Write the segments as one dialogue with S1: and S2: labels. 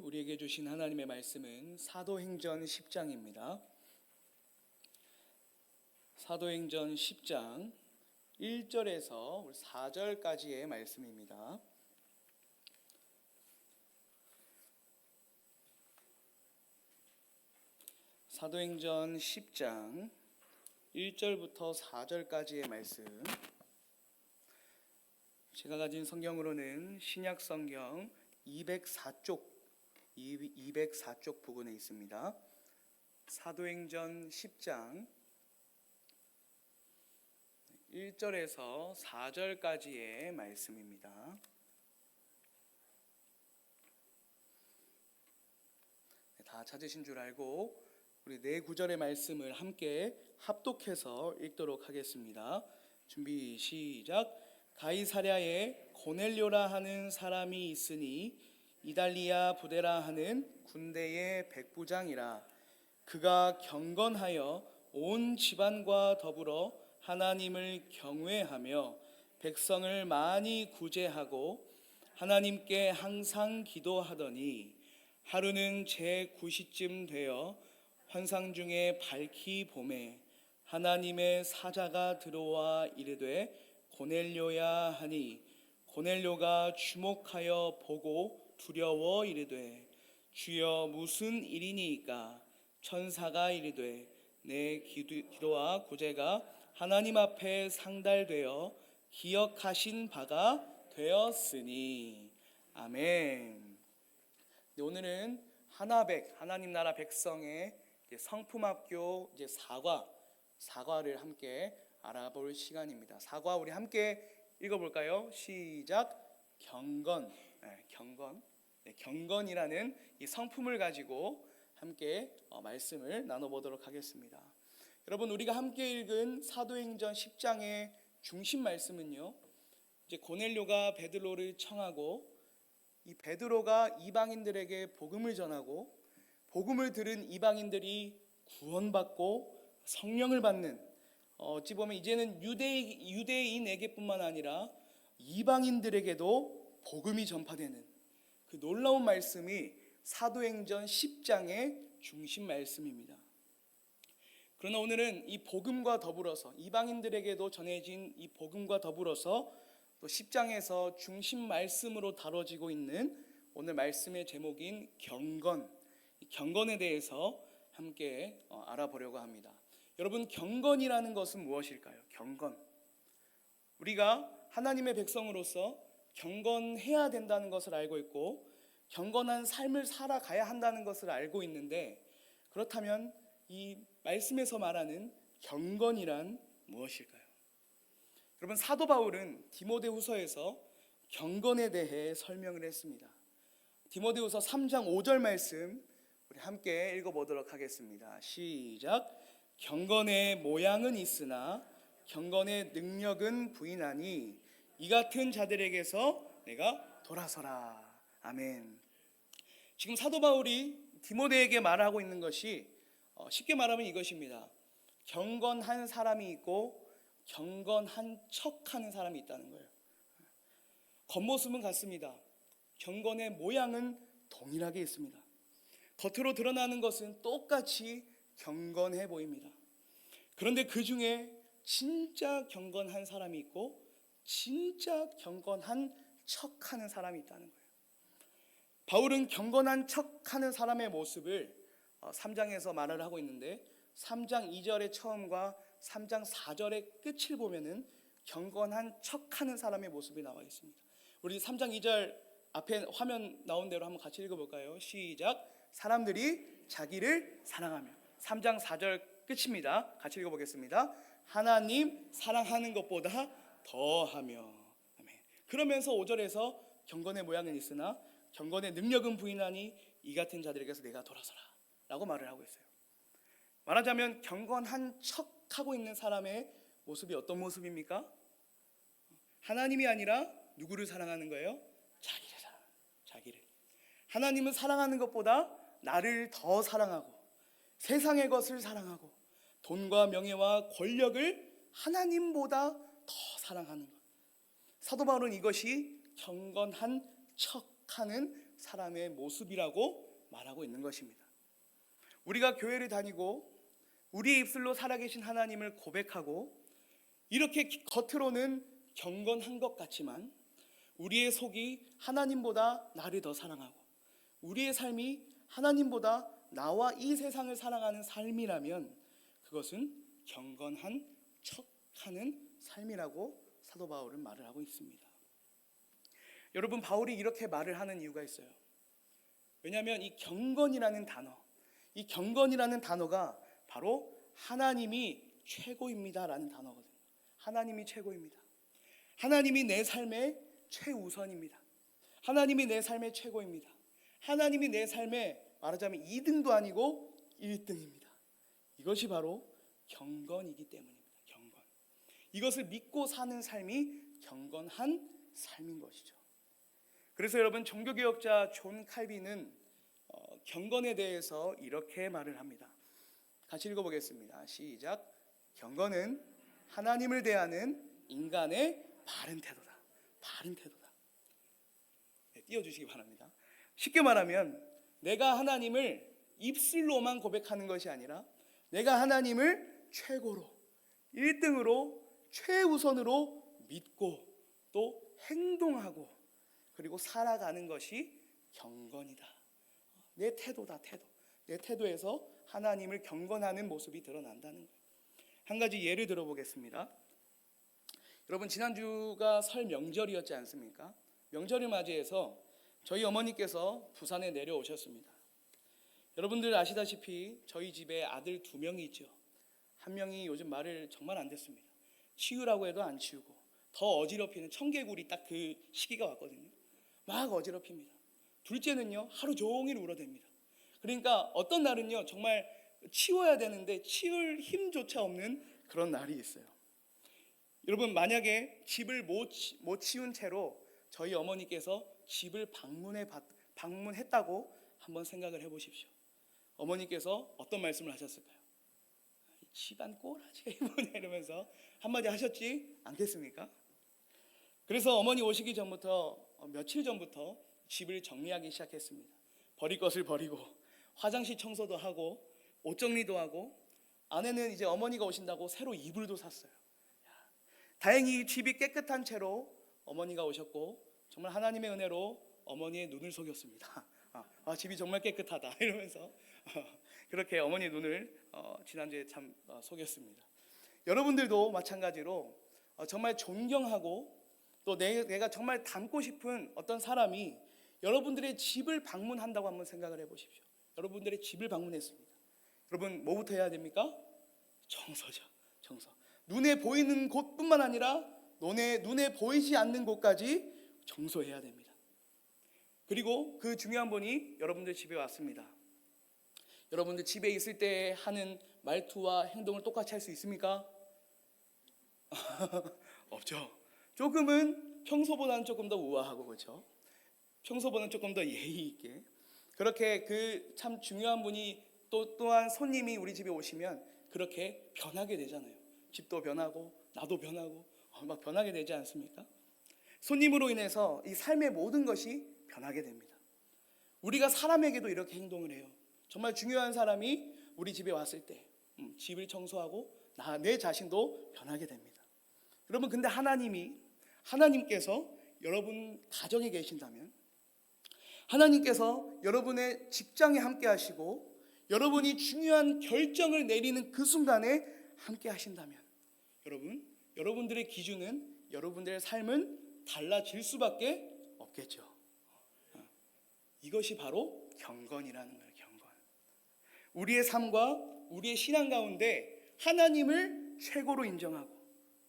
S1: 우리에게 주신 하나님의 말씀은 사도행전 10장입니다. 사도행전 10장 1절에서 4절까지의 말씀입니다. 사도행전 10장 1절부터 4절까지의 말씀, 제가 가진 성경으로는 신약 성경 204쪽 부근에 있습니다. 사도행전 10장 1절에서 4절까지의 말씀입니다. 다 찾으신 줄 알고 우리 네 구절의 말씀을 함께 합독해서 읽도록 하겠습니다. 준비 시작. 가이사랴에 고넬료라 하는 사람이 있으니 이달리아 부데라 하는 군대의 백부장이라. 그가 경건하여 온 집안과 더불어 하나님을 경외하며 백성을 많이 구제하고 하나님께 항상 기도하더니 하루는 제9시쯤 되어 환상 중에 밝히 봄에 하나님의 사자가 들어와 이르되 고넬료야 하니 고넬료가 주목하여 보고 두려워 이르되 주여 무슨 일이니이까. 천사가 이르되 내 기도와 구제가 하나님 앞에 상달되어 기억하신 바가 되었으니. 아멘. 오늘은 하나님 나라 백성의 성품학교 사과를 함께 알아볼 시간입니다. 사과 우리 함께 읽어볼까요? 시작. 경건이라는 이 성품을 가지고 함께 말씀을 나눠보도록 하겠습니다. 여러분, 우리가 함께 읽은 사도행전 10장의 중심 말씀은요, 이제 고넬료가 베드로를 청하고 이 베드로가 이방인들에게 복음을 전하고 복음을 들은 이방인들이 구원받고 성령을 받는, 어찌 보면 이제는 유대인에게뿐만 아니라 이방인들에게도 복음이 전파되는 그 놀라운 말씀이 사도행전 10장의 중심 말씀입니다. 그러나 오늘은 이 복음과 더불어서 이방인들에게도 전해진 이 복음과 더불어서 또 10장에서 중심 말씀으로 다뤄지고 있는 오늘 말씀의 제목인 경건에 대해서 함께 알아보려고 합니다. 여러분, 경건이라는 것은 무엇일까요? 우리가 하나님의 백성으로서 경건해야 된다는 것을 알고 있고 경건한 삶을 살아가야 한다는 것을 알고 있는데, 그렇다면 이 말씀에서 말하는 경건이란 무엇일까요? 여러분, 사도 바울은 디모데후서에서 경건에 대해 설명을 했습니다. 디모데후서 3장 5절 말씀 우리 함께 읽어보도록 하겠습니다. 시작. 경건의 모양은 있으나 경건의 능력은 부인하니 이 같은 자들에게서 내가 돌아서라. 아멘. 지금 사도 바울이 디모데에게 말하고 있는 것이 쉽게 말하면 이것입니다. 경건한 사람이 있고 경건한 척하는 사람이 있다는 거예요. 겉모습은 같습니다. 경건의 모양은 동일하게 있습니다. 겉으로 드러나는 것은 똑같이 경건해 보입니다. 그런데 그 중에 진짜 경건한 사람이 있고 진짜 경건한 척하는 사람이 있다는 거예요. 바울은 경건한 척하는 사람의 모습을 3장에서 말을 하고 있는데 3장 2절의 처음과 3장 4절의 끝을 보면은 경건한 척하는 사람의 모습이 나와 있습니다. 우리 3장 2절 앞에 화면 나온 대로 한번 같이 읽어볼까요? 시작. 사람들이 자기를 사랑하며. 3장 4절 끝입니다. 같이 읽어보겠습니다. 하나님 사랑하는 것보다 더하며. 아멘. 그러면서 5절에서 경건의 모양은 있으나 경건의 능력은 부인하니 이 같은 자들에게서 내가 돌아서라 라고 말을 하고 있어요. 말하자면 경건한 척하고 있는 사람의 모습이 어떤 모습입니까? 하나님이 아니라 누구를 사랑하는 거예요? 자기를. 하나님은 사랑하는 것보다 나를 더 사랑하고 세상의 것을 사랑하고 돈과 명예와 권력을 하나님보다 더 사랑하는 것. 사도 바울은 이것이 경건한 척하는 사람의 모습이라고 말하고 있는 것입니다. 우리가 교회를 다니고 우리의 입술로 살아계신 하나님을 고백하고 이렇게 겉으로는 경건한 것 같지만 우리의 속이 하나님보다 나를 더 사랑하고 우리의 삶이 하나님보다 나와 이 세상을 사랑하는 삶이라면 그것은 경건한 척하는 삶이라고 사도 바울은 말을 하고 있습니다. 여러분, 바울이 이렇게 말을 하는 이유가 있어요. 왜냐하면 이 경건이라는 단어가 바로 하나님이 최고입니다라는 단어거든요. 하나님이 최고입니다. 하나님이 내 삶의 최우선입니다. 하나님이 내 삶의 최고입니다. 하나님이 내 삶의 말하자면 2등도 아니고 1등입니다. 이것이 바로 경건이기 때문입니다. 경건. 이것을 믿고 사는 삶이 경건한 삶인 것이죠. 그래서 여러분, 종교개혁자 존 칼빈은 경건에 대해서 이렇게 말을 합니다. 같이 읽어보겠습니다. 시작. 경건은 하나님을 대하는 인간의 바른 태도다. 바른 태도다. 네, 띄워주시기 바랍니다. 쉽게 말하면 내가 하나님을 입술로만 고백하는 것이 아니라 내가 하나님을 최고로, 1등으로, 최우선으로 믿고 또 행동하고 그리고 살아가는 것이 경건이다. 내 태도다, 태도. 내 태도에서 하나님을 경건하는 모습이 드러난다는 거예요. 한 가지 예를 들어보겠습니다. 여러분, 지난주가 설 명절이었지 않습니까? 명절을 맞이해서 저희 어머니께서 부산에 내려오셨습니다. 여러분들 아시다시피 저희 집에 아들 2명이 있죠. 한 명이 요즘 말을 정말 안 듣습니다. 치우라고 해도 안 치우고 더 어지럽히는 청개구리 딱 그 시기가 왔거든요. 막 어지럽힙니다. 둘째는요, 하루 종일 울어댑니다. 그러니까 어떤 날은요, 정말 치워야 되는데 치울 힘조차 없는 그런 날이 있어요. 여러분, 만약에 집을 못 치운 채로 저희 어머니께서 집을 방문했다고 한번 생각을 해보십시오. 어머니께서 어떤 말씀을 하셨을까요? 집안 꼬라지가 뭐냐 이러면서 한마디 하셨지 않겠습니까? 그래서 어머니 오시기 전부터 며칠 전부터 집을 정리하기 시작했습니다. 버릴 것을 버리고 화장실 청소도 하고 옷 정리도 하고 아내는 이제 어머니가 오신다고 새로 이불도 샀어요. 다행히 집이 깨끗한 채로 어머니가 오셨고 정말 하나님의 은혜로 어머니의 눈을 속였습니다. 집이 정말 깨끗하다 이러면서 그렇게 어머니의 눈을 지난주에 참 속였습니다. 여러분들도 마찬가지로 정말 존경하고 또 내가 정말 닮고 싶은 어떤 사람이 여러분들의 집을 방문한다고 한번 생각을 해보십시오. 여러분들의 집을 방문했습니다. 여러분, 뭐부터 해야 됩니까? 청소죠. 청소. 눈에 보이는 곳뿐만 아니라 눈에 보이지 않는 곳까지 청소해야 됩니다. 그리고 그 중요한 분이 여러분들 집에 왔습니다. 여러분들 집에 있을 때 하는 말투와 행동을 똑같이 할 수 있습니까? 없죠. 조금은 평소보다는 조금 더 우아하고 그렇죠. 평소보다는 조금 더 예의 있게 그렇게 그 참 중요한 분이 또한 손님이 우리 집에 오시면 그렇게 변하게 되잖아요. 집도 변하고 나도 변하고 막 변하게 되지 않습니까? 손님으로 인해서 이 삶의 모든 것이 변하게 됩니다. 우리가 사람에게도 이렇게 행동을 해요. 정말 중요한 사람이 우리 집에 왔을 때 집을 청소하고 내 자신도 변하게 됩니다. 여러분, 근데 하나님께서 여러분 가정에 계신다면, 하나님께서 여러분의 직장에 함께 하시고 여러분이 중요한 결정을 내리는 그 순간에 함께 하신다면 여러분들의 기준은, 여러분들의 삶은 달라질 수밖에 없겠죠. 이것이 바로 경건이라는 거예요. 경건. 우리의 삶과 우리의 신앙 가운데 하나님을 최고로 인정하고,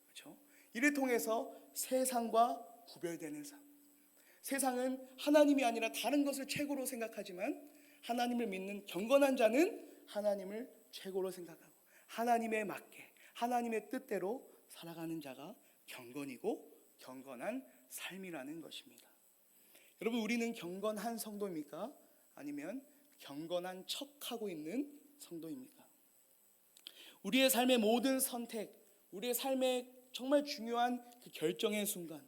S1: 그렇죠? 이를 통해서 세상과 구별되는 삶. 세상은 하나님이 아니라 다른 것을 최고로 생각하지만 하나님을 믿는 경건한 자는 하나님을 최고로 생각하고 하나님에 맞게 하나님의 뜻대로 살아가는 자가 경건이고 경건한 삶이라는 것입니다. 여러분, 우리는 경건한 성도입니까? 아니면 경건한 척하고 있는 성도입니까? 우리의 삶의 모든 선택, 우리의 삶의 정말 중요한 그 결정의 순간,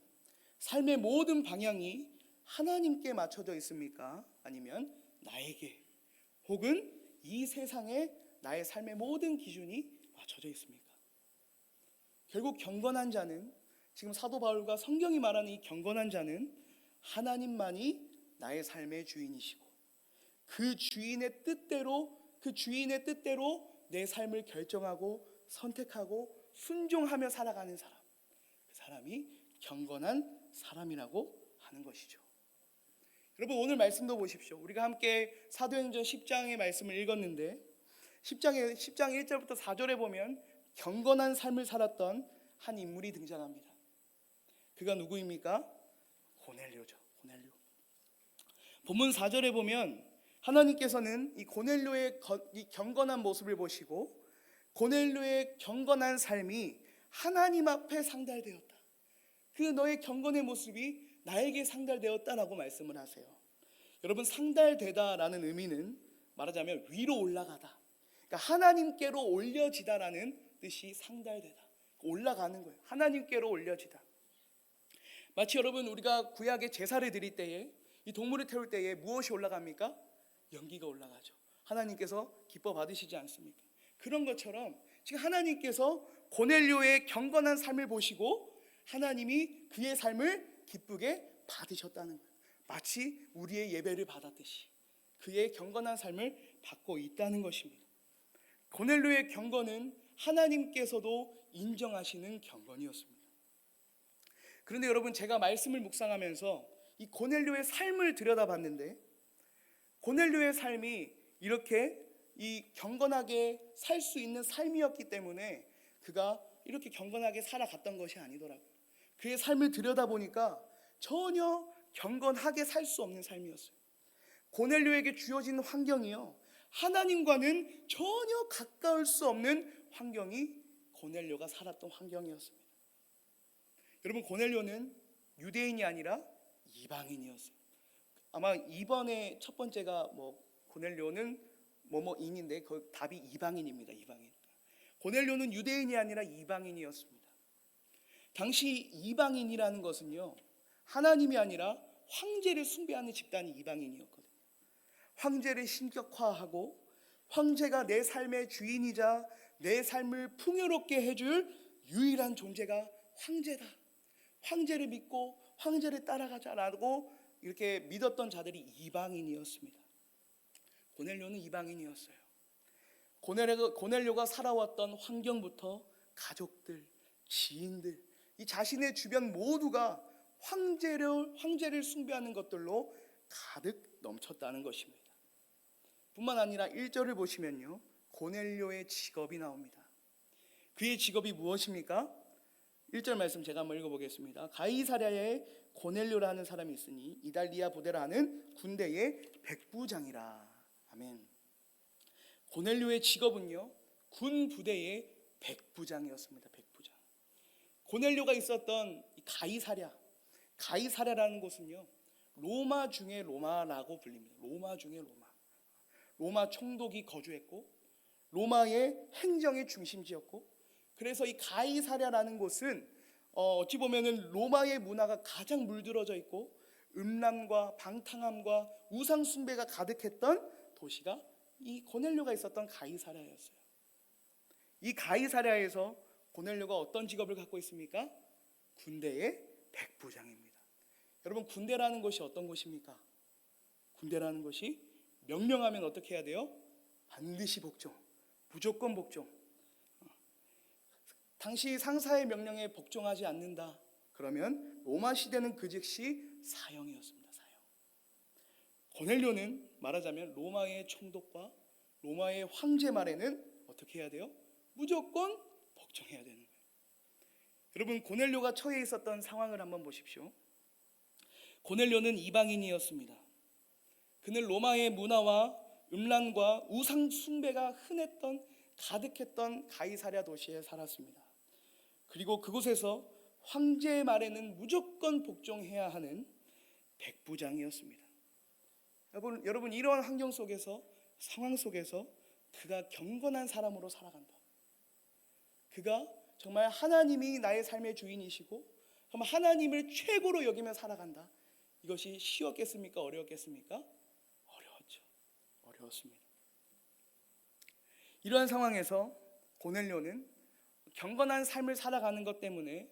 S1: 삶의 모든 방향이 하나님께 맞춰져 있습니까? 아니면 나에게, 혹은 이 세상에 나의 삶의 모든 기준이 맞춰져 있습니까? 결국 경건한 자는, 지금 사도 바울과 성경이 말하는 이 경건한 자는 하나님만이 나의 삶의 주인이시고 그 주인의 뜻대로 내 삶을 결정하고 선택하고 순종하며 살아가는 사람, 그 사람이 경건한 사람이라고 하는 것이죠. 여러분, 오늘 말씀도 보십시오. 우리가 함께 사도행전 10장의 말씀을 읽었는데 10장 1절부터 4절에 보면 경건한 삶을 살았던 한 인물이 등장합니다. 그가 누구입니까? 고넬료죠. 고넬료. 본문 4절에 보면 하나님께서는 이 고넬료의 이 경건한 모습을 보시고 고넬료의 경건한 삶이 하나님 앞에 상달되었다. 그 너의 경건의 모습이 나에게 상달되었다라고 말씀을 하세요. 여러분, 상달되다라는 의미는 말하자면 위로 올라가다, 그러니까 하나님께로 올려지다라는 뜻이 상달되다, 올라가는 거예요. 하나님께로 올려지다. 마치 여러분, 우리가 구약의 제사를 드릴 때에, 이 동물을 태울 때에 무엇이 올라갑니까? 연기가 올라가죠. 하나님께서 기뻐 받으시지 않습니까? 그런 것처럼 지금 하나님께서 고넬료의 경건한 삶을 보시고 하나님이 그의 삶을 기쁘게 받으셨다는 거예요. 마치 우리의 예배를 받았듯이 그의 경건한 삶을 받고 있다는 것입니다. 고넬료의 경건은 하나님께서도 인정하시는 경건이었습니다. 그런데 여러분, 제가 말씀을 묵상하면서 이 고넬료의 삶을 들여다봤는데 고넬료의 삶이 이렇게 이 경건하게 살 수 있는 삶이었기 때문에 그가 이렇게 경건하게 살아갔던 것이 아니더라고요. 그의 삶을 들여다보니까 전혀 경건하게 살 수 없는 삶이었어요. 고넬료에게 주어진 환경이요, 하나님과는 전혀 가까울 수 없는 환경이 고넬료가 살았던 환경이었습니다. 여러분, 고넬료는 유대인이 아니라 이방인이었어요. 아마 2번의 첫 번째가 고넬료는 뭐뭐인인데 그 답이 이방인입니다. 이방인. 고넬료는 유대인이 아니라 이방인이었습니다. 당시 이방인이라는 것은요, 하나님이 아니라 황제를 숭배하는 집단이 이방인이었거든요. 황제를 신격화하고 황제가 내 삶의 주인이자 내 삶을 풍요롭게 해줄 유일한 존재가 황제다, 황제를 믿고 황제를 따라가자라고 이렇게 믿었던 자들이 이방인이었습니다. 고넬료는 이방인이었어요. 고넬료가 살아왔던 환경부터 가족들, 지인들, 이 자신의 주변 모두가 황제를 숭배하는 것들로 가득 넘쳤다는 것입니다. 뿐만 아니라 1절을 보시면요, 고넬료의 직업이 나옵니다. 그의 직업이 무엇입니까? 1절 말씀 제가 한번 읽어보겠습니다. 가이사랴에 고넬료라는 사람이 있으니 이달리아 부대라는 군대의 백부장이라. 아멘. 고넬료의 직업은요, 군 부대의 백부장이었습니다. 백부장. 고넬료가 있었던 가이사랴라는 곳은요, 로마 중의 로마라고 불립니다. 로마 중의 로마. 로마 총독이 거주했고 로마의 행정의 중심지였고, 그래서 이 가이사랴라는 곳은 어찌 보면은 로마의 문화가 가장 물들어져 있고 음란과 방탕함과 우상 숭배가 가득했던 도시가 이 고넬료가 있었던 가이사랴였어요. 이 가이사랴에서 고넬료가 어떤 직업을 갖고 있습니까? 군대의 백부장입니다. 여러분, 군대라는 것이 어떤 곳입니까? 군대라는 것이 명령하면 어떻게 해야 돼요? 반드시 복종, 무조건 복종. 당시 상사의 명령에 복종하지 않는다, 그러면 로마 시대는 그 즉시 사형이었습니다. 사형. 고넬료는 말하자면 로마의 총독과 로마의 황제 말에는 어떻게 해야 돼요? 무조건 복종해야 되는 거예요. 여러분, 고넬료가 처해 있었던 상황을 한번 보십시오. 고넬료는 이방인이었습니다. 그는 로마의 문화와 음란과 우상 숭배가 가득했던 가이사랴 도시에 살았습니다. 그리고 그곳에서 황제의 말에는 무조건 복종해야 하는 백부장이었습니다. 여러분, 이러한 상황 속에서 그가 경건한 사람으로 살아간다. 그가 정말 하나님이 나의 삶의 주인이시고 정말 하나님을 최고로 여기며 살아간다. 이것이 쉬웠겠습니까? 어려웠겠습니까? 어려웠죠. 어려웠습니다. 이러한 상황에서 고넬료는 경건한 삶을 살아가는 것 때문에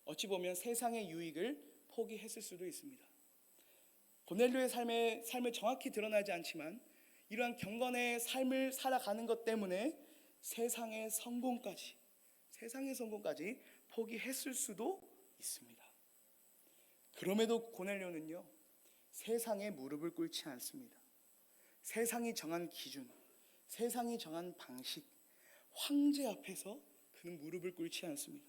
S1: 어찌 보면 세상의 유익을 포기했을 수도 있습니다. 고넬료의 삶을 정확히 드러나지 않지만 이러한 경건의 삶을 살아가는 것 때문에 세상의 성공까지 포기했을 수도 있습니다. 그럼에도 고넬료는요, 세상에 무릎을 꿇지 않습니다. 세상이 정한 기준, 세상이 정한 방식, 황제 앞에서 그는 무릎을 꿇지 않습니다.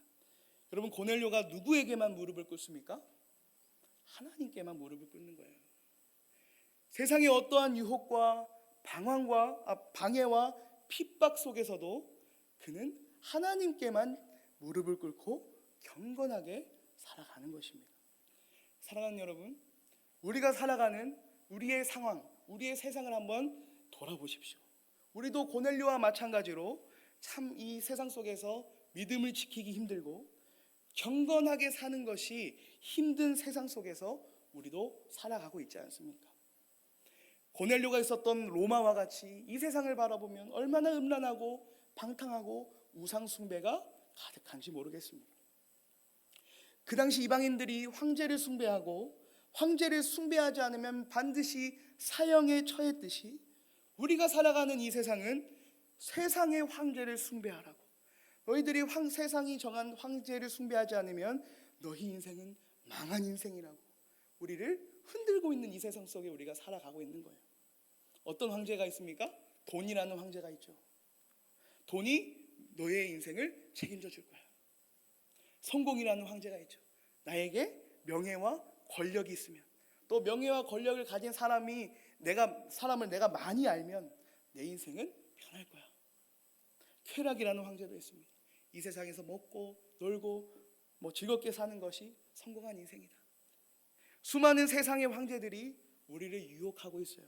S1: 여러분, 고넬료가 누구에게만 무릎을 꿇습니까? 하나님께만 무릎을 꿇는 거예요. 세상의 어떠한 유혹과 방해와 핍박 속에서도 그는 하나님께만 무릎을 꿇고 경건하게 살아가는 것입니다. 사랑하는 여러분, 우리가 살아가는 우리의 상황, 우리의 세상을 한번 돌아보십시오. 우리도 고넬료와 마찬가지로 참 이 세상 속에서 믿음을 지키기 힘들고 경건하게 사는 것이 힘든 세상 속에서 우리도 살아가고 있지 않습니까? 고넬료가 있었던 로마와 같이 이 세상을 바라보면 얼마나 음란하고 방탕하고 우상 숭배가 가득한지 모르겠습니다. 그 당시 이방인들이 황제를 숭배하고 황제를 숭배하지 않으면 반드시 사형에 처했듯이 우리가 살아가는 이 세상은 세상의 황제를 숭배하라고, 너희들이 세상이 정한 황제를 숭배하지 않으면 너희 인생은 망한 인생이라고 우리를 흔들고 있는 이 세상 속에 우리가 살아가고 있는 거예요. 어떤 황제가 있습니까? 돈이라는 황제가 있죠. 돈이 너의 인생을 책임져 줄 거야. 성공이라는 황제가 있죠. 나에게 명예와 권력이 있으면, 또 명예와 권력을 가진 사람을 내가 많이 알면 내 인생은 편할 거야. 쾌락이라는 황제도 있습니다. 이 세상에서 먹고 놀고 즐겁게 사는 것이 성공한 인생이다. 수많은 세상의 황제들이 우리를 유혹하고 있어요.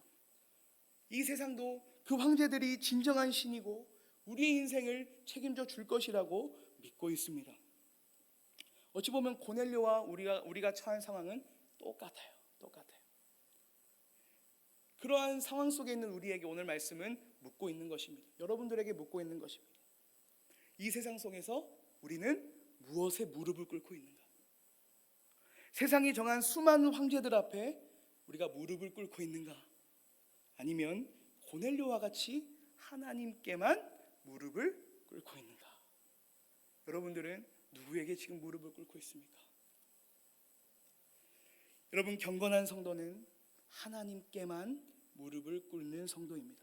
S1: 이 세상도 그 황제들이 진정한 신이고 우리의 인생을 책임져 줄 것이라고 믿고 있습니다. 어찌 보면 고넬료와 우리가 처한 상황은 똑같아요. 그러한 상황 속에 있는 우리에게 오늘 말씀은 묻고 있는 것입니다. 여러분들에게 묻고 있는 것입니다. 이 세상 속에서 우리는 무엇에 무릎을 꿇고 있는가? 세상이 정한 수많은 황제들 앞에 우리가 무릎을 꿇고 있는가? 아니면 고넬료와 같이 하나님께만 무릎을 꿇고 있는가? 여러분들은 누구에게 지금 무릎을 꿇고 있습니까? 여러분, 경건한 성도는 하나님께만 무릎을 꿇는 성도입니다.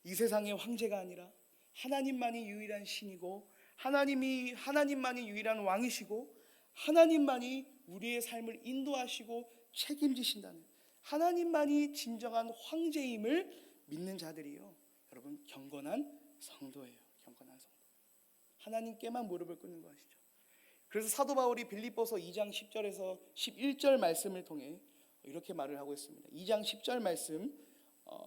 S1: 이 세상의 황제가 아니라 하나님만이 유일한 신이고 하나님만이 유일한 왕이시고 하나님만이 우리의 삶을 인도하시고 책임지신다는, 하나님만이 진정한 황제임을 믿는 자들이요, 여러분, 경건한 성도예요. 경건한 성도. 하나님께만 무릎을 꿇는 것이죠. 그래서 사도 바울이 빌립보서 2장 10절에서 11절 말씀을 통해 이렇게 말을 하고 있습니다. 2장 10절 말씀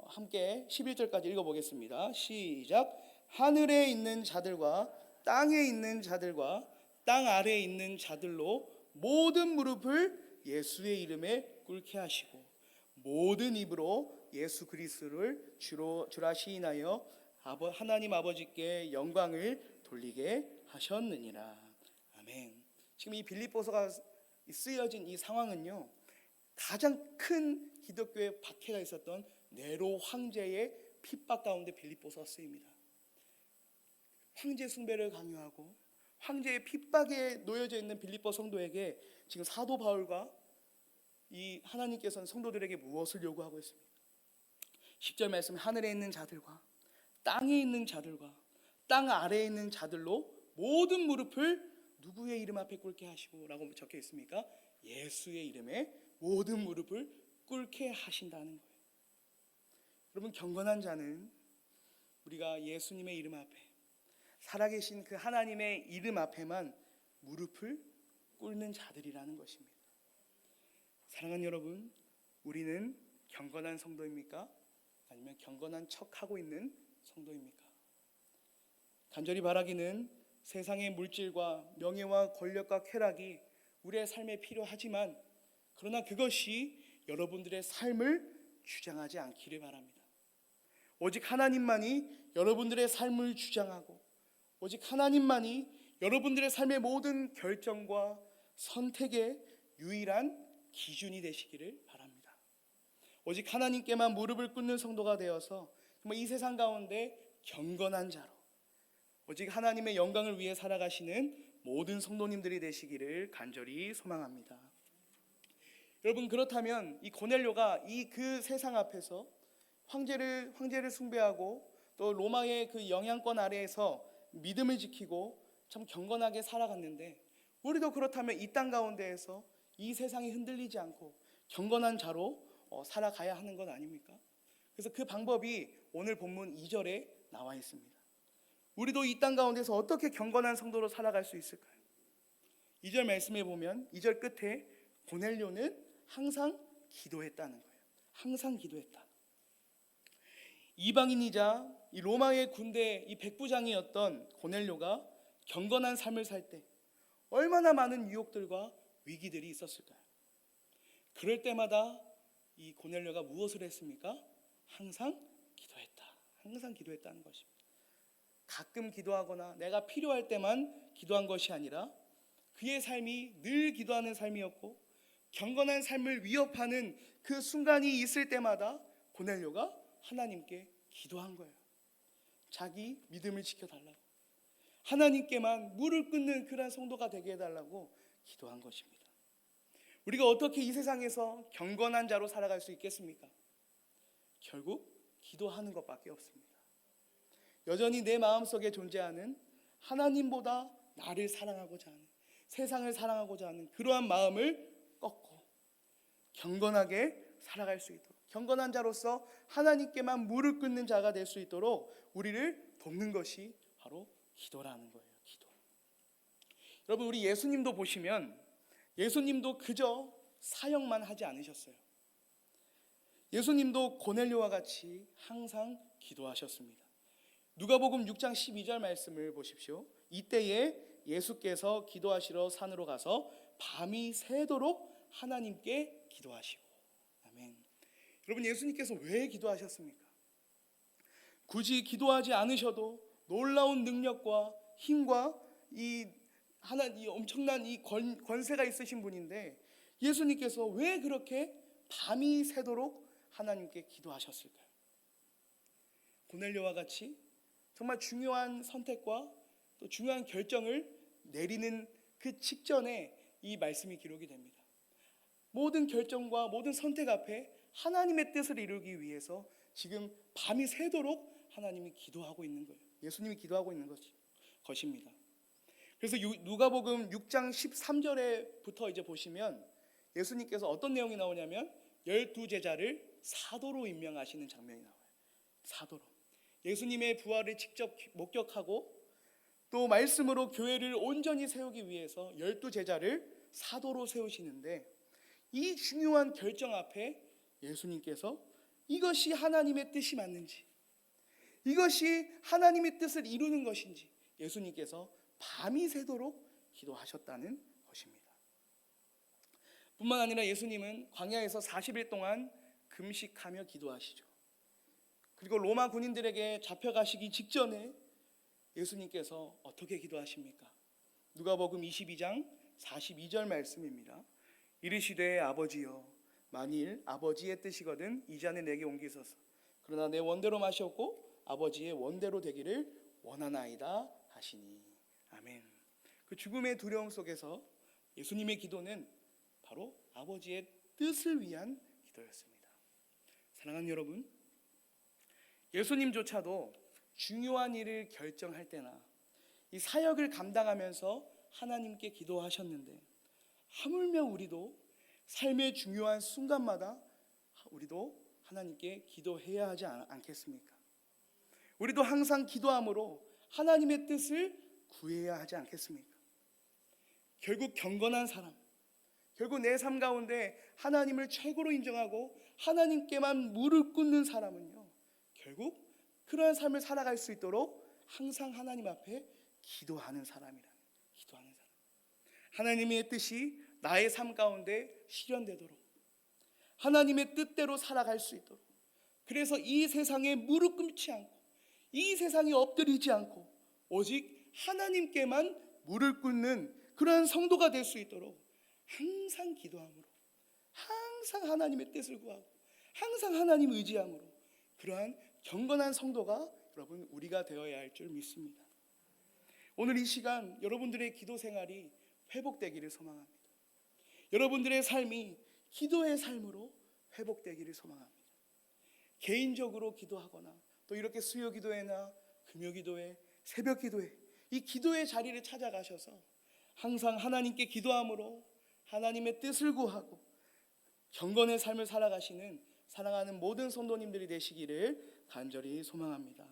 S1: 함께 11절까지 읽어보겠습니다. 시작. 하늘에 있는 자들과 땅에 있는 자들과 땅 아래에 있는 자들로 모든 무릎을 예수의 이름에 꿇게 하시고 모든 입으로 예수 그리스도를 주라 시인하여 하나님 아버지께 영광을 돌리게 하셨느니라. 아멘. 지금 이 빌립보서가 쓰여진 이 상황은요, 가장 큰 기독교의 박해가 있었던 네로 황제의 핍박 가운데 빌립보서가 쓰입니다. 황제 숭배를 강요하고 황제의 핍박에 놓여져 있는 빌립보 성도에게 지금 사도 바울과 이 하나님께서는 성도들에게 무엇을 요구하고 있습니까? 10절 말씀, 하늘에 있는 자들과 땅에 있는 자들과 땅 아래에 있는 자들로 모든 무릎을 누구의 이름 앞에 꿇게 하시고 라고 적혀 있습니까? 예수의 이름에 모든 무릎을 꿇게 하신다는 거예요. 여러분, 경건한 자는 우리가 예수님의 이름 앞에, 살아계신 그 하나님의 이름 앞에만 무릎을 꿇는 자들이라는 것입니다. 사랑하는 여러분, 우리는 경건한 성도입니까? 아니면 경건한 척하고 있는 성도입니까? 간절히 바라기는 세상의 물질과 명예와 권력과 쾌락이 우리의 삶에 필요하지만 그러나 그것이 여러분들의 삶을 주장하지 않기를 바랍니다. 오직 하나님만이 여러분들의 삶을 주장하고 오직 하나님만이 여러분들의 삶의 모든 결정과 선택의 유일한 기준이 되시기를 바랍니다. 오직 하나님께만 무릎을 꿇는 성도가 되어서 정말 이 세상 가운데 경건한 자로 오직 하나님의 영광을 위해 살아가시는 모든 성도님들이 되시기를 간절히 소망합니다. 여러분, 그렇다면 이 고넬료가 이 그 세상 앞에서 황제를 숭배하고 또 로마의 그 영향권 아래에서 믿음을 지키고 참 경건하게 살아갔는데, 우리도 그렇다면 이 땅 가운데에서 이 세상이 흔들리지 않고 경건한 자로 살아가야 하는 건 아닙니까? 그래서 그 방법이 오늘 본문 2절에 나와 있습니다. 우리도 이 땅 가운데서 어떻게 경건한 성도로 살아갈 수 있을까요? 2절 말씀에 보면 2절 끝에 고넬료는 항상 기도했다는 거예요. 항상 기도했다. 이방인이자 이 로마의 군대 이 백부장이었던 고넬료가 경건한 삶을 살 때 얼마나 많은 유혹들과 위기들이 있었을까요? 그럴 때마다 이 고넬료가 무엇을 했습니까? 항상 기도했다. 항상 기도했다는 것입니다. 가끔 기도하거나 내가 필요할 때만 기도한 것이 아니라 그의 삶이 늘 기도하는 삶이었고, 경건한 삶을 위협하는 그 순간이 있을 때마다 고넬료가 하나님께 기도한 거예요. 자기 믿음을 지켜달라고, 하나님께만 무릎 꿇는 그런 성도가 되게 해달라고 기도한 것입니다. 우리가 어떻게 이 세상에서 경건한 자로 살아갈 수 있겠습니까? 결국 기도하는 것밖에 없습니다. 여전히 내 마음속에 존재하는 하나님보다 나를 사랑하고자 하는, 세상을 사랑하고자 하는 그러한 마음을 꺾고 경건하게 살아갈 수 있도록, 경건한 자로서 하나님께만 무릎 꿇는 자가 될 수 있도록 우리를 돕는 것이 바로 기도라는 거예요. 기도. 여러분, 우리 예수님도 보시면 예수님도 그저 사역만 하지 않으셨어요. 예수님도 고넬료와 같이 항상 기도하셨습니다. 누가복음 6장 12절 말씀을 보십시오. 이때에 예수께서 기도하시러 산으로 가서 밤이 새도록 하나님께 기도하시고. 아멘. 여러분, 예수님께서 왜 기도하셨습니까? 굳이 기도하지 않으셔도 놀라운 능력과 힘과 이 엄청난 이 권세가 있으신 분인데, 예수님께서 왜 그렇게 밤이 새도록 하나님께 기도하셨을까요? 고넬료와 같이 정말 중요한 선택과 또 중요한 결정을 내리는 그 직전에 이 말씀이 기록이 됩니다. 모든 결정과 모든 선택 앞에 하나님의 뜻을 이루기 위해서 지금 밤이 새도록 하나님이 기도하고 있는 거예요. 예수님이 기도하고 있는 것입니다. 그래서 누가복음 6장 13절에부터 이제 보시면 예수님께서 어떤 내용이 나오냐면 12제자를 사도로 임명하시는 장면이 나와요. 사도로. 예수님의 부활을 직접 목격하고 또 말씀으로 교회를 온전히 세우기 위해서 12제자를 사도로 세우시는데, 이 중요한 결정 앞에 예수님께서 이것이 하나님의 뜻이 맞는지, 이것이 하나님의 뜻을 이루는 것인지 예수님께서 밤이 새도록 기도하셨다는 것입니다. 뿐만 아니라 예수님은 광야에서 40일 동안 금식하며 기도하시죠. 그리고 로마 군인들에게 잡혀가시기 직전에 예수님께서 어떻게 기도하십니까? 누가복음 22장 42절 말씀입니다. 이르시되 아버지여, 만일 아버지의 뜻이거든 이 잔을 내게 옮기소서. 그러나 내 원대로 마시옵고 아버지의 원대로 되기를 원하나이다 하시니. 아멘. 그 죽음의 두려움 속에서 예수님의 기도는 바로 아버지의 뜻을 위한 기도였습니다. 사랑하는 여러분, 예수님조차도 중요한 일을 결정할 때나 이 사역을 감당하면서 하나님께 기도하셨는데, 하물며 우리도 삶의 중요한 순간마다 우리도 하나님께 기도해야 하지 않겠습니까? 우리도 항상 기도함으로 하나님의 뜻을 구해야 하지 않겠습니까? 결국 경건한 사람, 결국 내 삶 가운데 하나님을 최고로 인정하고 하나님께만 무릎 꿇는 사람은요, 결국 그러한 삶을 살아갈 수 있도록 항상 하나님 앞에 기도하는 사람. 하나님의 뜻이 나의 삶 가운데 실현되도록, 하나님의 뜻대로 살아갈 수 있도록, 그래서 이 세상에 무릎 꿇지 않고, 이 세상에 엎드리지 않고 오직 하나님께만 무릎 꿇는 그러한 성도가 될 수 있도록 항상 기도함으로, 항상 하나님의 뜻을 구하고, 항상 하나님 의지함으로 그러한 경건한 성도가 여러분 우리가 되어야 할 줄 믿습니다. 오늘 이 시간 여러분들의 기도 생활이 회복되기를 소망합니다. 여러분들의 삶이 기도의 삶으로 회복되기를 소망합니다. 개인적으로 기도하거나 또 이렇게 수요 기도회나 금요 기도회, 새벽 기도회, 이 기도의 자리를 찾아가셔서 항상 하나님께 기도함으로 하나님의 뜻을 구하고 경건의 삶을 살아가시는 사랑하는 모든 성도님들이 되시기를 간절히 소망합니다.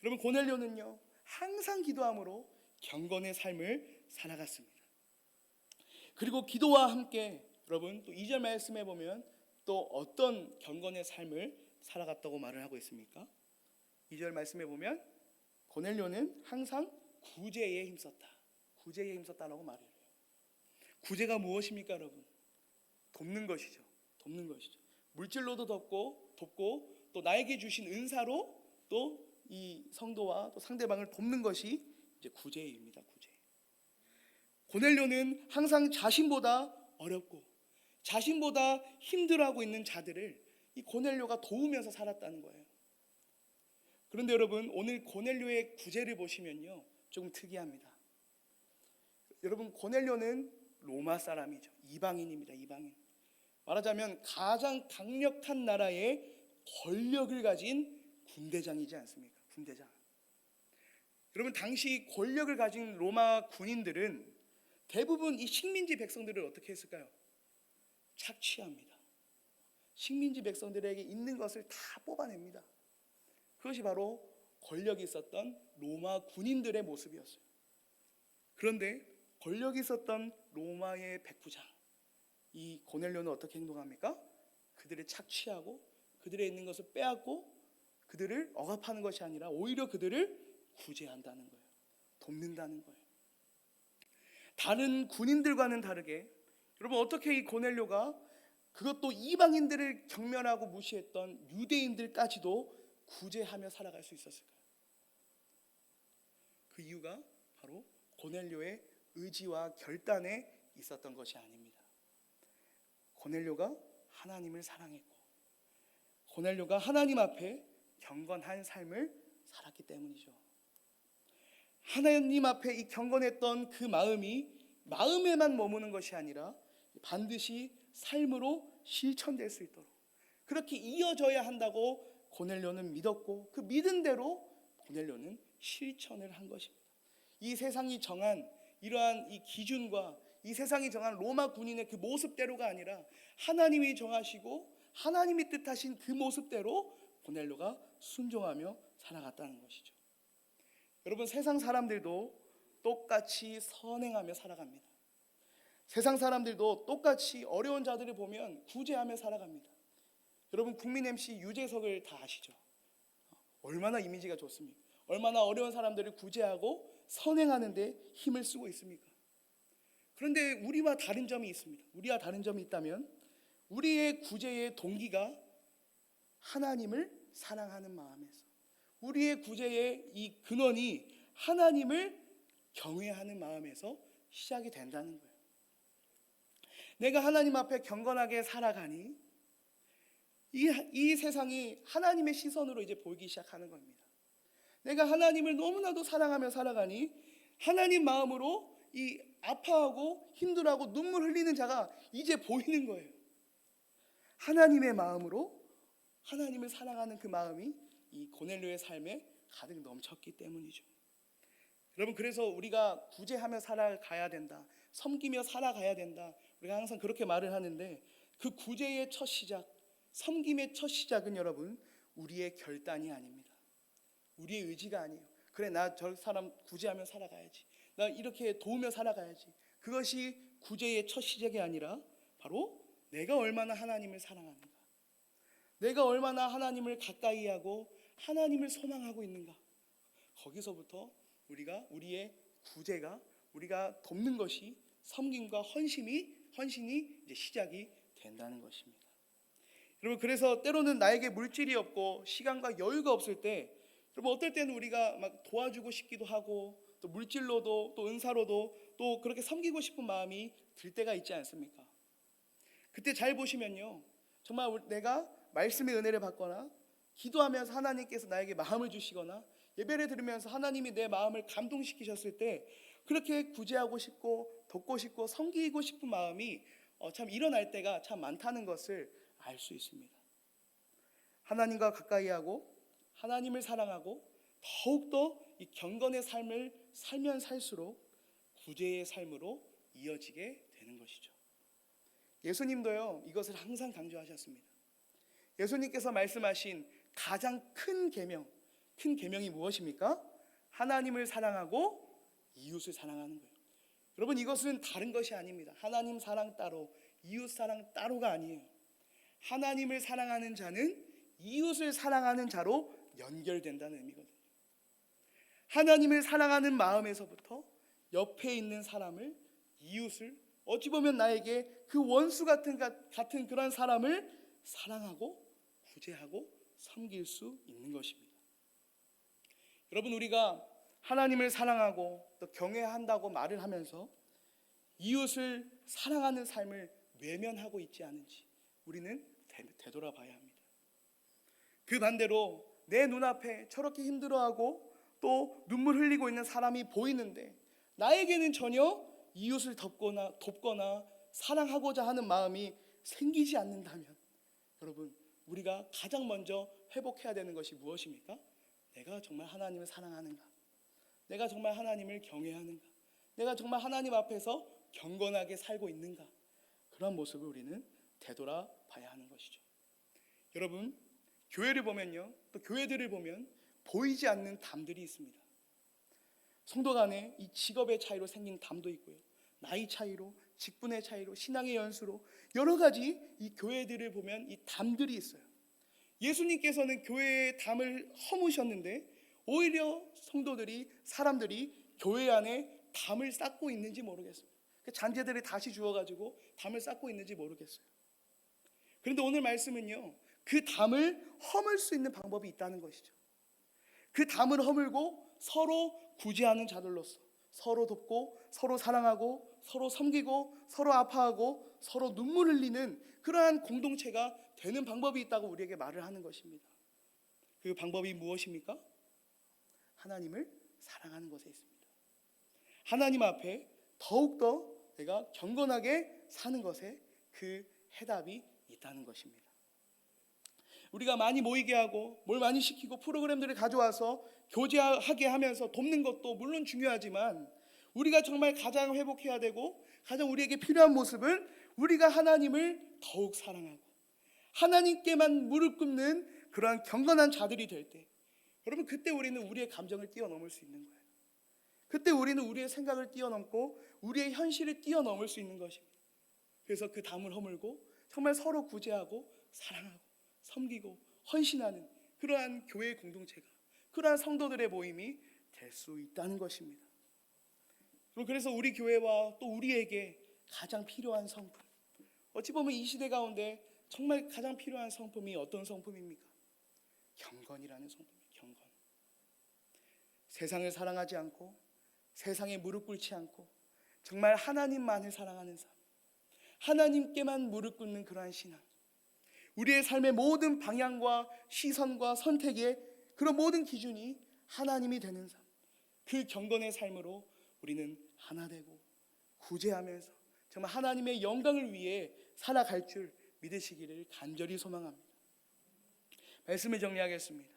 S1: 여러분, 고넬료는요 항상 기도함으로 경건의 삶을 살아갔습니다. 그리고 기도와 함께 여러분 또 2절 말씀에 보면 또 어떤 경건의 삶을 살아갔다고 말을 하고 있습니까? 2절 말씀에 보면 고넬료는 항상 구제에 힘썼다. 구제에 힘썼다라고 말을 해요. 구제가 무엇입니까, 여러분? 돕는 것이죠. 돕는 것이죠. 물질로도 돕고 또 나에게 주신 은사로 또 이 성도와 또 상대방을 돕는 것이 이제 구제입니다. 구제. 고넬료는 항상 자신보다 어렵고 자신보다 힘들어하고 있는 자들을 이 고넬료가 도우면서 살았다는 거예요. 그런데 여러분, 오늘 고넬료의 구제를 보시면요 조금 특이합니다. 여러분, 고넬료는 로마 사람이죠. 이방인입니다. 이방인. 말하자면 가장 강력한 나라의 권력을 가진 군대장이지 않습니까? 군대장. 여러분, 당시 권력을 가진 로마 군인들은 대부분 이 식민지 백성들을 어떻게 했을까요? 착취합니다. 식민지 백성들에게 있는 것을 다 뽑아냅니다. 그것이 바로 권력이 있었던 로마 군인들의 모습이었어요. 그런데 권력이 있었던 로마의 백부장, 이 고넬료는 어떻게 행동합니까? 그들을 착취하고 그들의 있는 것을 빼앗고 그들을 억압하는 것이 아니라 오히려 그들을 구제한다는 거예요. 돕는다는 거예요. 다른 군인들과는 다르게 여러분, 어떻게 이 고넬료가 그것도 이방인들을 경멸하고 무시했던 유대인들까지도 구제하며 살아갈 수 있었을까요? 그 이유가 바로 고넬료의 의지와 결단에 있었던 것이 아닙니다. 고넬료가 하나님을 사랑했고 고넬료가 하나님 앞에 경건한 삶을 살았기 때문이죠. 하나님 앞에 이 경건했던 그 마음이 마음에만 머무는 것이 아니라 반드시 삶으로 실천될 수 있도록 그렇게 이어져야 한다고 고넬료는 믿었고 그 믿은 대로 고넬료는 실천을 한 것입니다. 이 세상이 정한 이러한 이 기준과 이 세상이 정한 로마 군인의 그 모습대로가 아니라 하나님이 정하시고 하나님이 뜻하신 그 모습대로 고넬료가 순종하며 살아갔다는 것이죠. 여러분, 세상 사람들도 똑같이 선행하며 살아갑니다. 세상 사람들도 똑같이 어려운 자들을 보면 구제하며 살아갑니다. 여러분, 국민 MC 유재석을 다 아시죠? 얼마나 이미지가 좋습니까? 얼마나 어려운 사람들을 구제하고 선행하는 데 힘을 쓰고 있습니까? 그런데 우리와 다른 점이 있습니다. 우리와 다른 점이 있다면 우리의 구제의 동기가 하나님을 사랑하는 마음에서, 우리의 구제의 이 근원이 하나님을 경외하는 마음에서 시작이 된다는 거예요. 내가 하나님 앞에 경건하게 살아가니 이 세상이 하나님의 시선으로 이제 보이기 시작하는 겁니다. 내가 하나님을 너무나도 사랑하며 살아가니 하나님 마음으로 이 아파하고 힘들어하고 눈물 흘리는 자가 이제 보이는 거예요. 하나님의 마음으로 하나님을 사랑하는 그 마음이 이 고넬료의 삶에 가득 넘쳤기 때문이죠. 여러분, 그래서 우리가 구제하며 살아가야 된다, 섬기며 살아가야 된다, 우리가 항상 그렇게 말을 하는데 그 구제의 첫 시작, 섬김의 첫 시작은 여러분 우리의 결단이 아닙니다. 우리의 의지가 아니에요. 그래, 나 저 사람 구제하며 살아가야지, 나 이렇게 도우며 살아가야지. 그것이 구제의 첫 시작이 아니라 바로 내가 얼마나 하나님을 사랑하는가, 내가 얼마나 하나님을 가까이 하고 하나님을 소망하고 있는가, 거기서부터 우리의 구제가, 우리가 돕는 것이 섬김과 헌신이 이제 시작이 된다는 것입니다. 여러분, 그래서 때로는 나에게 물질이 없고 시간과 여유가 없을 때, 여러분, 어떨 때는 우리가 막 도와주고 싶기도 하고 또 물질로도 또 은사로도 또 그렇게 섬기고 싶은 마음이 들 때가 있지 않습니까? 그때 잘 보시면요, 정말 내가 말씀의 은혜를 받거나 기도하면서 하나님께서 나에게 마음을 주시거나 예배를 들으면서 하나님이 내 마음을 감동시키셨을 때 그렇게 구제하고 싶고 돕고 싶고 섬기고 싶은 마음이 참 일어날 때가 참 많다는 것을 알 수 있습니다. 하나님과 가까이 하고 하나님을 사랑하고 더욱더 이 경건의 삶을 살면 살수록 구제의 삶으로 이어지게 되는 것이죠. 예수님도요, 이것을 항상 강조하셨습니다. 예수님께서 말씀하신 가장 큰 계명이 무엇입니까? 하나님을 사랑하고 이웃을 사랑하는 거예요. 여러분, 이것은 다른 것이 아닙니다. 하나님 사랑 따로 이웃 사랑 따로가 아니에요. 하나님을 사랑하는 자는 이웃을 사랑하는 자로 연결된다는 의미거든요. 하나님을 사랑하는 마음에서부터 옆에 있는 사람을, 이웃을, 어찌 보면 나에게 그 원수 같은 그런 사람을 사랑하고 구제하고 섬길 수 있는 것입니다. 여러분, 우리가 하나님을 사랑하고 또 경외한다고 말을 하면서 이웃을 사랑하는 삶을 외면하고 있지 않은지 우리는 되돌아봐야 합니다. 그 반대로 내 눈앞에 저렇게 힘들어하고 또 눈물 흘리고 있는 사람이 보이는데 나에게는 전혀 이웃을 돕거나 사랑하고자 하는 마음이 생기지 않는다면, 여러분, 우리가 가장 먼저 회복해야 되는 것이 무엇입니까? 내가 정말 하나님을 사랑하는가? 내가 정말 하나님을 경외하는가? 내가 정말 하나님 앞에서 경건하게 살고 있는가? 그런 모습을 우리는 되돌아봐야 하는 것이죠. 여러분, 교회를 보면요, 또 교회들을 보면 보이지 않는 담들이 있습니다. 성도 간에 이 직업의 차이로 생긴 담도 있고요, 나이 차이로, 직분의 차이로, 신앙의 연수로 여러 가지 이 교회들을 보면 이 담들이 있어요. 예수님께서는 교회의 담을 허무셨는데 오히려 성도들이, 사람들이 교회 안에 담을 쌓고 있는지 모르겠어요. 그 잔재들이 다시 주워가지고 담을 쌓고 있는지 모르겠어요. 그런데 오늘 말씀은요, 그 담을 허물 수 있는 방법이 있다는 것이죠. 그 담을 허물고 서로 구제하는 자들로서 서로 돕고 서로 사랑하고 서로 섬기고 서로 아파하고 서로 눈물 흘리는 그러한 공동체가 되는 방법이 있다고 우리에게 말을 하는 것입니다. 그 방법이 무엇입니까? 하나님을 사랑하는 것에 있습니다. 하나님 앞에 더욱더 내가 경건하게 사는 것에 그 해답이 있다는 것입니다. 우리가 많이 모이게 하고 뭘 많이 시키고 프로그램들을 가져와서 교제하게 하면서 돕는 것도 물론 중요하지만 우리가 정말 가장 회복해야 되고 가장 우리에게 필요한 모습은 우리가 하나님을 더욱 사랑하고 하나님께만 무릎 꿇는 그러한 경건한 자들이 될 때, 여러분, 그때 우리는 우리의 감정을 뛰어넘을 수 있는 거예요. 그때 우리는 우리의 생각을 뛰어넘고 우리의 현실을 뛰어넘을 수 있는 것입니다. 그래서 그 담을 허물고 정말 서로 구제하고 사랑하고 섬기고 헌신하는 그러한 교회 공동체가, 그러한 성도들의 모임이 될 수 있다는 것입니다. 그래서 우리 교회와 또 우리에게 가장 필요한 성품, 어찌 보면 이 시대 가운데 정말 가장 필요한 성품이 어떤 성품입니까? 경건이라는 성품이에요. 경건. 세상을 사랑하지 않고 세상에 무릎 꿇지 않고 정말 하나님만을 사랑하는 삶, 하나님께만 무릎 꿇는 그러한 신앙, 우리의 삶의 모든 방향과 시선과 선택의 그런 모든 기준이 하나님이 되는 삶, 그 경건의 삶으로 우리는 하나 되고 구제하면서 정말 하나님의 영광을 위해 살아갈 줄 믿으시기를 간절히 소망합니다. 말씀을 정리하겠습니다.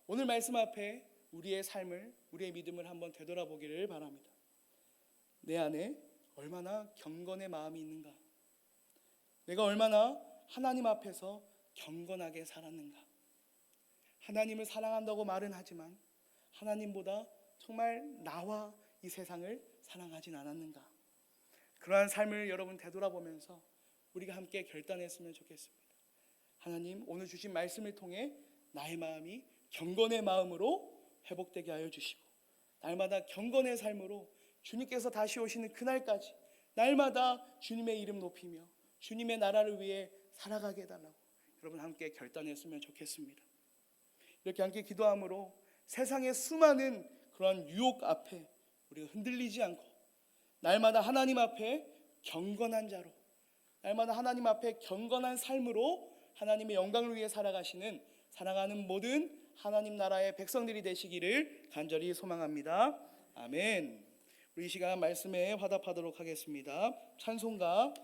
S1: 오늘 말씀 앞에 우리의 삶을, 우리의 믿음을 한번 되돌아보기를 바랍니다. 내 안에 얼마나 경건의 마음이 있는가? 내가 얼마나 하나님 앞에서 경건하게 살았는가? 하나님을 사랑한다고 말은 하지만 하나님보다 정말 나와 이 세상을 사랑하진 않았는가? 그러한 삶을 여러분 되돌아보면서 우리가 함께 결단했으면 좋겠습니다. 하나님, 오늘 주신 말씀을 통해 나의 마음이 경건의 마음으로 회복되게 하여 주시고 날마다 경건의 삶으로 주님께서 다시 오시는 그날까지 날마다 주님의 이름 높이며 주님의 나라를 위해 살아가게 해달라고 여러분 함께 결단했으면 좋겠습니다. 이렇게 함께 기도함으로 세상의 수많은 그런 유혹 앞에 우리가 흔들리지 않고 날마다 하나님 앞에 경건한 자로, 날마다 하나님 앞에 경건한 삶으로 하나님의 영광을 위해 살아가는 모든 하나님 나라의 백성들이 되시기를 간절히 소망합니다. 아멘. 우리 이 시간 말씀에 화답하도록 하겠습니다. 찬송가